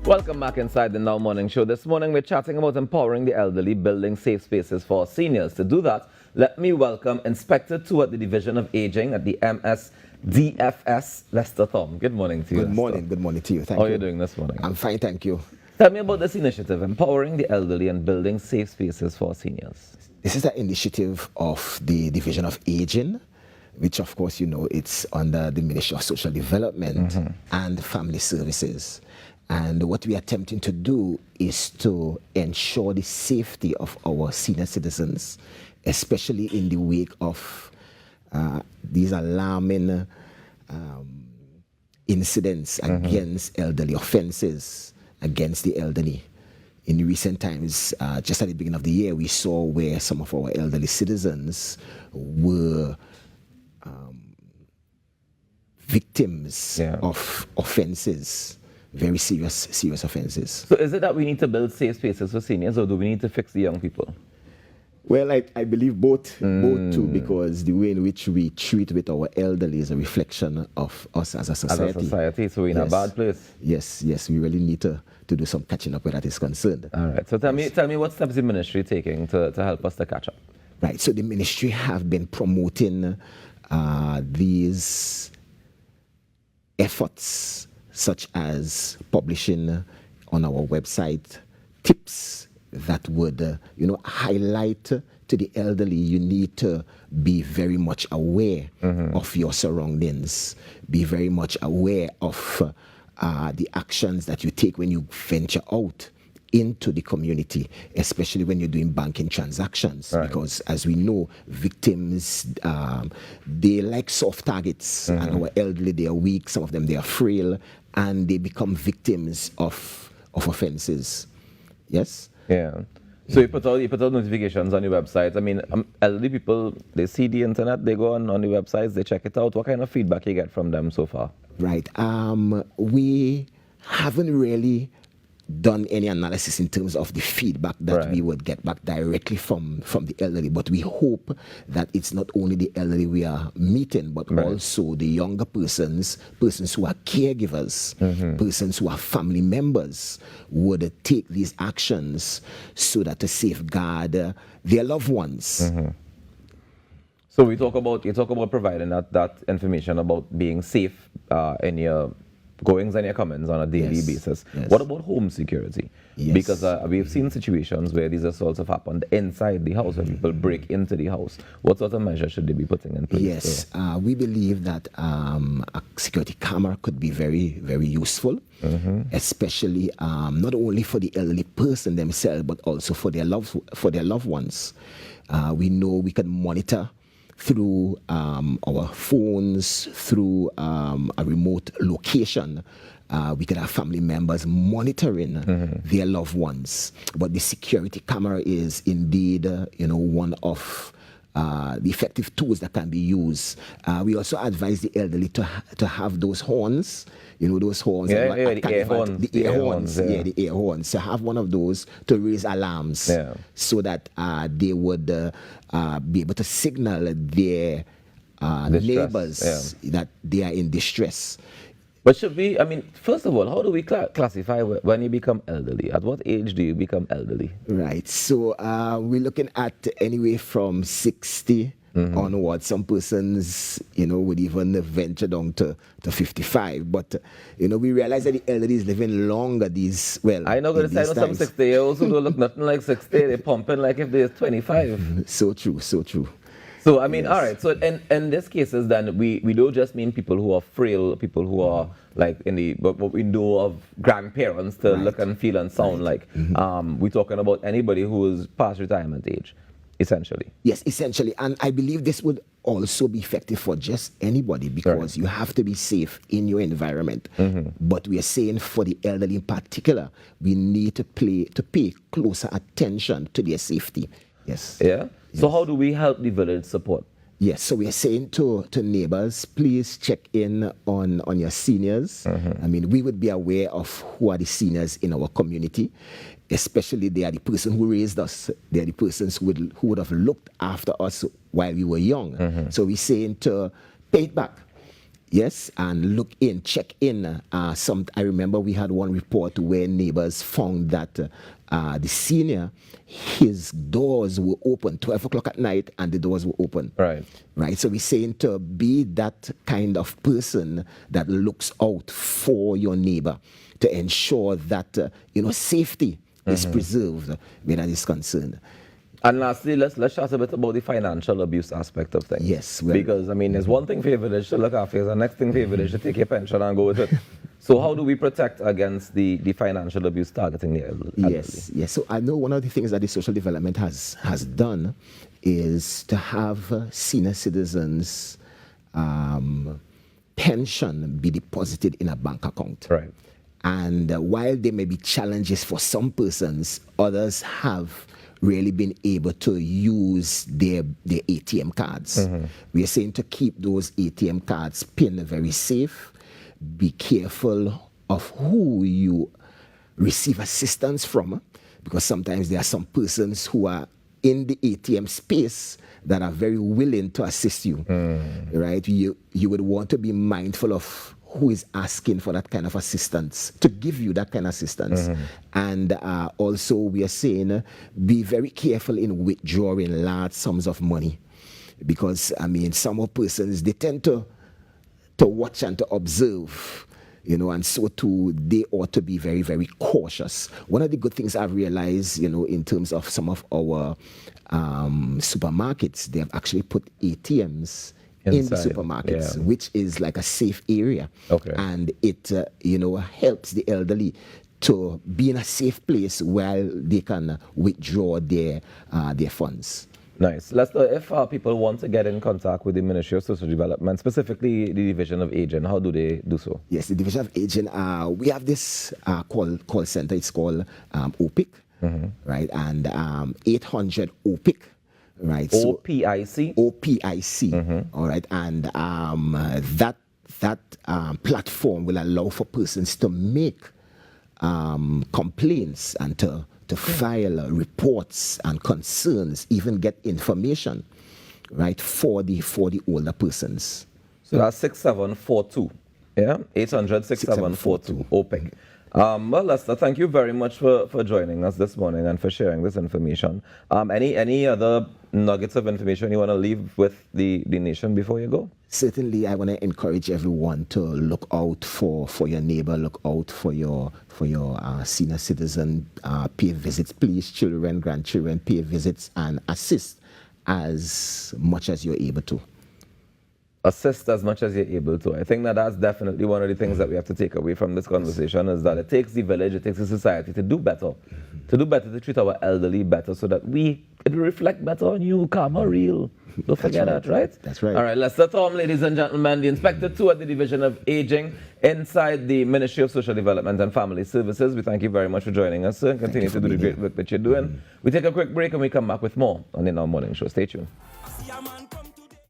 Welcome back inside the Now Morning Show. This morning we're chatting about empowering the elderly, building safe spaces for seniors. To do that, let me welcome Inspector 2 at the Division of Aging at the MSDFS, Lester Thom. Good morning to you. Good morning. Good morning to you. Thank you. How are you doing this morning? I'm fine, thank you. Tell me about this initiative, empowering the elderly and building safe spaces for seniors. This is an initiative of the Division of Aging, which of course, you know, it's under the Ministry of Social Development and Family Services. And what we are attempting to do is to ensure the safety of our senior citizens, especially in the wake of these alarming incidents against elderly, offenses against the elderly. In recent times, just at the beginning of the year, we saw where some of our elderly citizens were victims of offenses. Very serious offenses. So is it that we need to build safe spaces for seniors, or do we need to fix the young people? Well, I believe both too, because the way in which we treat with our elderly is a reflection of us as a society. As a society, so we're in a bad place. Yes, we really need to do some catching up where that is concerned. All right, so tell me what steps the ministry is taking to help us to catch up? Right, so the ministry have been promoting these efforts, such as publishing on our website tips that would, highlight to the elderly, you need to be very much aware of your surroundings, be very much aware of the actions that you take when you venture out into the community, especially when you're doing banking transactions, because as we know, victims, they like soft targets, and our elderly, they are weak, some of them, they are frail, and they become victims of offenses. Yes? Yeah. So you put out notifications on your website. I mean, elderly people, they see the internet, they go on the websites, they check it out. What kind of feedback you get from them so far? Right. We haven't really done any analysis in terms of the feedback that we would get back directly from the elderly, but we hope that it's not only the elderly we are meeting, but also the younger persons who are caregivers, persons who are family members, would take these actions so that to safeguard their loved ones. So you talk about providing that information about being safe in your goings and your comings on a daily basis. What about home security? Because we've seen situations where these assaults have happened inside the house, where people break into the house. What sort of measures should they be putting in place? Yes, we believe that a security camera could be very, very useful, especially not only for the elderly person themselves, but also for their loved ones. We know we can monitor through our phones, through a remote location. We could have family members monitoring their loved ones. But the security camera is indeed, one of the effective tools that can be used. We also advise the elderly to have those horns, those horns. The air horns. The air horns. To have one of those to raise alarms so that they would be able to signal their neighbors that they are in distress. But first of all, how do we classify when you become elderly? At what age do you become elderly? Right. So we're looking at anywhere from 60 onwards. Some persons, would even venture down to 55. But, we realize that the elderly is living longer I'm not going to say some 60-year-olds who don't look nothing like 60. They're pumping like if they're 25. So true. So, all right. So, in these cases, then, we don't just mean people who are frail, people who are like what we know of grandparents to look and feel and sound like. We're talking about anybody who is past retirement age, essentially. Yes, essentially. And I believe this would also be effective for just anybody, because you have to be safe in your environment. But we are saying for the elderly in particular, we need to pay closer attention to their safety. Yes. Yeah. So how do we help the village support? Yes, so we are saying to neighbors, please check in on your seniors. We would be aware of who are the seniors in our community, especially they are the person who raised us. They are the persons who would have looked after us while we were young. So we're saying to pay it back. Yes, and look in, check in. I remember we had one report where neighbors found that the senior, his doors were open 12 o'clock at night, and the doors were open. Right. Right. So we're saying to be that kind of person that looks out for your neighbor to ensure that safety is preserved where that is concerned. And lastly, let's chat a bit about the financial abuse aspect of things. Yes. Well, because, I mean, there's one thing for your village to look after, the next thing for your village to take your pension and go with it. So how do we protect against the financial abuse targeting the elderly? Yes. So I know one of the things that the social development has done is to have senior citizens' pension be deposited in a bank account. Right. And while there may be challenges for some persons, others have really been able to use their ATM cards. We are saying to keep those ATM cards pinned very safe. Be careful of who you receive assistance from, because sometimes there are some persons who are in the ATM space that are very willing to assist you. Right? You would want to be mindful of who is asking for that kind of assistance, to give you that kind of assistance. And also we are saying be very careful in withdrawing large sums of money, because I mean some persons, they tend to watch and to observe, and so too they ought to be very, very cautious. One of the good things I've realized, in terms of some of our supermarkets, they have actually put ATMs inside, in the supermarkets, which is like a safe area. Okay. And it, helps the elderly to be in a safe place while they can withdraw their funds. Nice. Lester, if people want to get in contact with the Ministry of Social Development, specifically the Division of Aging, how do they do so? Yes, the Division of Aging, we have this call center. It's called OPIC, right? And 800 OPIC. Right. OPIC? OPIC. All right. And that platform will allow for persons to make complaints and to file reports and concerns, even get information, right, for the older persons. So that's 6742. Yeah? 800-6742. OPIC. Well, Lester, thank you very much for joining us this morning and for sharing this information. Any other nuggets of information you want to leave with the nation before you go? Certainly, I want to encourage everyone to look out for your neighbor, look out for your senior citizen, pay visits, please, children, grandchildren, pay visits and assist as much as you're able to. Assist as much as you're able to. I think that's definitely one of the things that we have to take away from this conversation, is that it takes the village, it takes the society to do better, to treat our elderly better, so that it will reflect better on you, karma real. Don't forget that, right? That's right. All right, Lester Thom, ladies and gentlemen, the Inspector 2 at the Division of Aging inside the Ministry of Social Development and Family Services. We thank you very much for joining us, sir, and continue to do the great work that you're doing. We take a quick break and we come back with more on the Now Morning Show. Stay tuned.